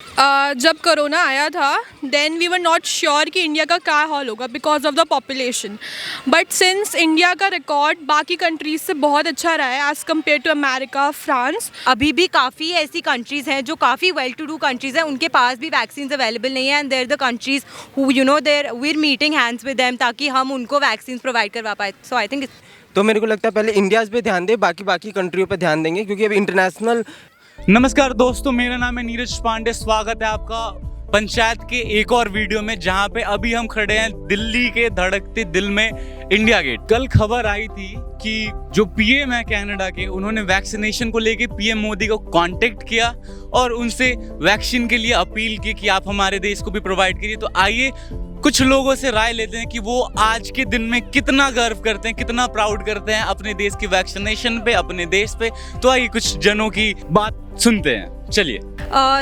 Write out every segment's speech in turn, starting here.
जब कोरोना आया था then we were not sure कि इंडिया का क्या हाल होगा because of the population. But since India का रिकॉर्ड बाकी कंट्रीज से बहुत अच्छा रहा है as compare to America, France. अभी भी काफ़ी ऐसी कंट्रीज़ हैं जो काफ़ी वेल टू डू कंट्रीज़ हैं, उनके पास भी वैक्सीन अवेलेबल नहीं है and there the countries who there we are meeting hands with them ताकि हम उनको वैक्सीन प्रोवाइड करवा पाए। सो आई थिंक तो मेरे को लगता है पहले इंडिया पे ध्यान दे, बाकी कंट्रियों पे ध्यान देंगे क्योंकि अभी इंटरनेशनल। नमस्कार दोस्तों, मेरा नाम है नीरज पांडे। स्वागत है आपका पंचायत के एक और वीडियो में, जहां पे अभी हम खड़े हैं दिल्ली के धड़कते दिल में इंडिया गेट। कल खबर आई थी कि जो पीएम है कनाडा के, उन्होंने वैक्सीनेशन को लेके पीएम मोदी को कांटेक्ट किया और उनसे वैक्सीन के लिए अपील की कि आप हमारे देश को भी प्रोवाइड करिए। तो आइए कुछ लोगों से राय लेते हैं कि वो आज के दिन में कितना गर्व करते हैं, कितना प्राउड करते हैं अपने देश की वैक्सीनेशन पे, अपने देश पे। तो आइए कुछ जनों की बात सुनते हैं, चलिए।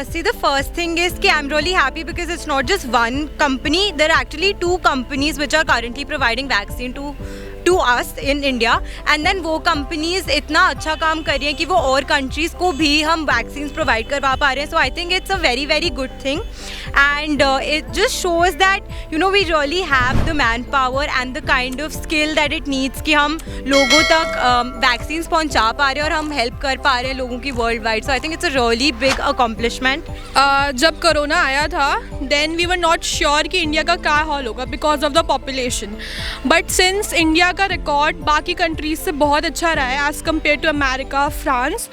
See, the first thing is कि I'm really happy because it's not just one company. There are actually two companies which are currently providing vaccine to us in India. And then वो companies इतना अच्छा काम कर रही हैं कि वो और countries को भी हम vaccines provide करवा पा रहे हैं. So I think it's a very very good thing. And it just shows that we really have the manpower and the kind of skill that it needs कि हम लोगों तक vaccines पहुंचा पा रहे हैं और हम help कर पा रहे हैं लोगों की worldwide. So I think it's a really big accomplishment. जब कोरोना आया था then we were not sure कि इंडिया का क्या हाल होगा because of the population. But since India का रिकॉर्ड बाकी कंट्रीज से बहुत अच्छा रहा है as compare to America, France.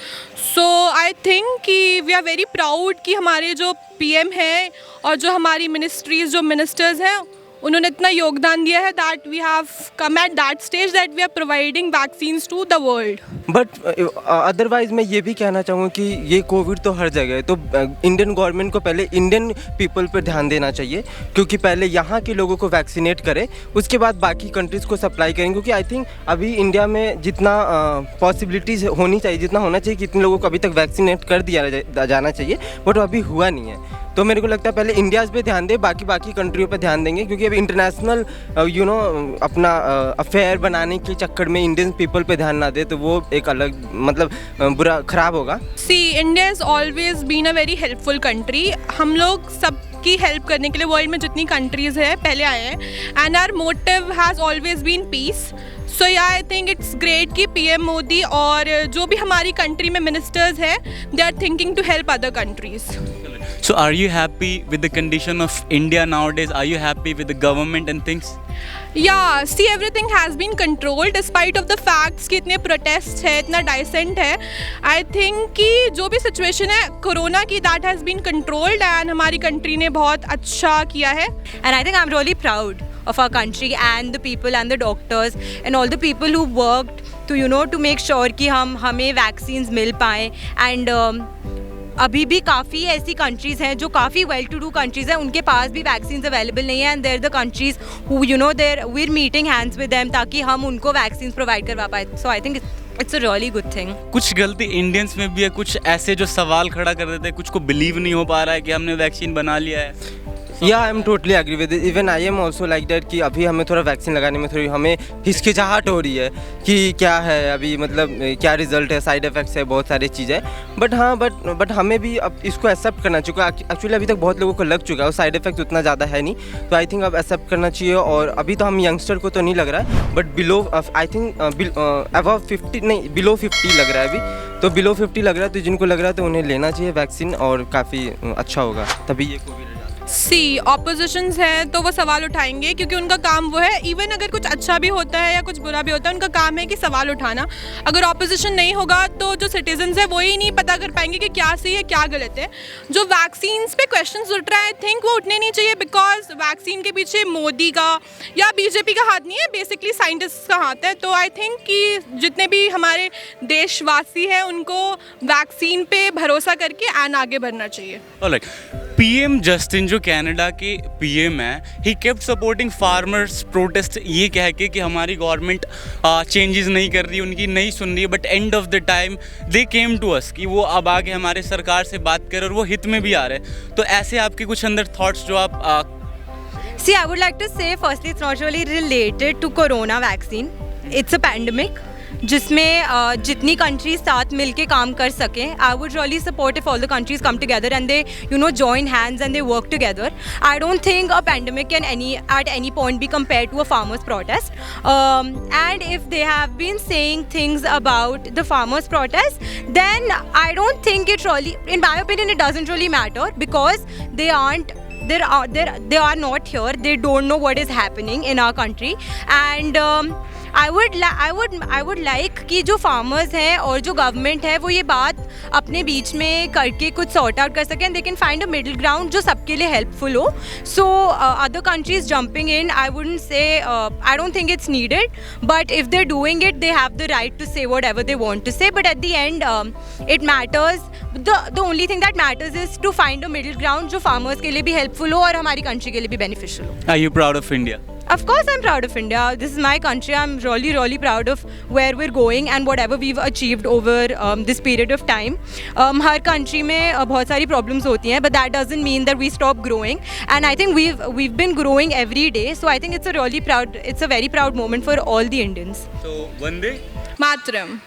So I think कि वी आर वेरी प्राउड कि हमारे जो पीएम हैं और जो हमारी मिनिस्ट्रीज, जो मिनिस्टर्स हैं, उन्होंने इतना योगदान दिया है that we have come at that stage that we are providing vaccines to the world. But otherwise मैं ये भी कहना चाहूँगा कि ये कोविड तो हर जगह है, तो इंडियन गवर्नमेंट को पहले इंडियन पीपल पर ध्यान देना चाहिए क्योंकि पहले यहाँ के लोगों को वैक्सीनेट करें, उसके बाद बाकी कंट्रीज़ को सप्लाई करेंगे। क्योंकि आई थिंक अभी इंडिया में जितना पॉसिबिलिटीज़ होनी चाहिए, जितना होना चाहिए, कितने लोगों को अभी तक वैक्सीनेट कर दिया जाना चाहिए, बट अभी हुआ नहीं है। तो मेरे को लगता है पहले इंडिया पे ध्यान दे, बाकी कंट्रियों पे ध्यान देंगे क्योंकि अभी इंटरनेशनल अपना अफेयर बनाने के चक्कर में इंडियन पीपल पे ध्यान ना दे तो वो एक अलग बुरा खराब होगा। See, India is always been a very helpful country. हम लोग सबकी हेल्प करने के लिए वर्ल्ड में जितनी कंट्रीज़ है पहले आए हैं and our motive has always been peace. So ya I think it's great कि पीएम मोदी और जो भी हमारी कंट्री में मिनिस्टर्स हैं they are thinking to help other countries. So are you happy with the condition of India nowadays? Are you happy with the government and things? Yeah, see, everything has been controlled despite of the facts कि इतने protest है, इतना डाइसेंट है। आई think कि जो भी situation है corona की, that has been controlled and हमारी कंट्री ने बहुत अच्छा किया है। And I think I'm really proud of our country and the people and the doctors and all the people who worked to make sure कि हमें vaccines मिल पाएँ and अभी भी काफ़ी ऐसी कंट्रीज़ हैं जो काफ़ी वेल टू डू कंट्रीज़ हैं, उनके पास भी वैक्सीन अवेलेबल नहीं है and there the countries who there we are meeting hands with them ताकि हम उनको वैक्सीन प्रोवाइड करवा पाए। So I think it's a really good thing. कुछ गलती इंडियंस में भी है, कुछ ऐसे जो सवाल खड़ा कर देते हैं, कुछ को बिलीव नहीं हो पा रहा है कि हमने वैक्सीन बना लिया है। या I am totally agree with it, even I am also like that कि अभी हमें थोड़ा वैक्सीन लगाने में थोड़ी हमें हिचकिचाहट हो रही है कि क्या है अभी, मतलब क्या रिजल्ट है, साइड इफ़ेक्ट्स है, बहुत सारी चीज़ें। बट हाँ, बट हमें भी अब इसको एक्सेप्ट करना चाहिए। एक्चुअली अभी तक बहुत लोगों को लग चुका है और साइड इफेक्ट उतना ज़्यादा है नहीं, तो आई थिंक अब एक्सेप्ट करना चाहिए। और अभी तो हम यंगस्टर को तो नहीं लग रहा है, but below I think above 50 नहीं, बिलो 50 लग रहा है अभी, तो बिलो 50 लग रहा है, तो जिनको लग रहा है तो उन्हें लेना चाहिए वैक्सीन और काफ़ी अच्छा होगा, तभी ये कोविड। सी, ऑपोजिशंस हैं तो वो सवाल उठाएंगे क्योंकि उनका काम वो है। इवन अगर कुछ अच्छा भी होता है या कुछ बुरा भी होता है, उनका काम है कि सवाल उठाना। अगर ऑपोजिशन नहीं होगा तो जो सिटीजन्स हैं वो ही नहीं पता कर पाएंगे कि क्या सही है क्या गलत है। जो वैक्सीन्स पे क्वेश्चंस उठ रहा है, आई थिंक वो उठने नहीं चाहिए बिकॉज वैक्सीन के पीछे मोदी का या बीजेपी का हाथ नहीं है, बेसिकली साइंटिस्ट का हाथ है। तो आई थिंक कि जितने भी हमारे देशवासी हैं उनको वैक्सीन पे भरोसा करके एंड आगे बढ़ना चाहिए। पीएम जस्टिन जो कनाडा के पीएम है, he kept supporting farmers protest, ये कह के कि हमारी गवर्नमेंट चेंजेस नहीं कर रही, उनकी नहीं सुन रही है। But end of the time they came to us कि वो अब आगे हमारे सरकार से बात कर और वो हित में भी आ रहे हैं। तो ऐसे आपके कुछ अंदर थॉट्स जो आप See, I would like to say firstly it's not really related to corona vaccine. It's a pandemic जिसमें जितनी कंट्रीज साथ मिलके काम कर सकें. I would really support if all the countries come together and they, you know, join hands and they work together. I don't think a pandemic can at any point be compared to a farmers' protest. And if they have been saying things about the farmers' protest, then I don't think it really, in my opinion, it doesn't really matter because they aren't. They are not here. They don't know what is happening in our country, and I would like कि जो farmers हैं और जो government है वो ये बात अपने बीच में करके कुछ sort out कर सकें. They can find a middle ground जो सबके लिए helpful हो. So other countries jumping in, I wouldn't say, I don't think it's needed. But if they're doing it, they have the right to say whatever they want to say. But at the end, it matters. The only thing that matters is to find a middle ground जो farmers के लिए भी helpful हो और हमारी country के लिए भी beneficial हो. Are you proud of India? Of course I'm proud of India. This is my country. I'm really proud of where we're going and whatever we've achieved over this period of time. Her country में बहुत सारी problems होती हैं, but that doesn't mean that we stop growing. And I think we've been growing every day. So I think it's a very proud moment for all the Indians. So Vande Mataram.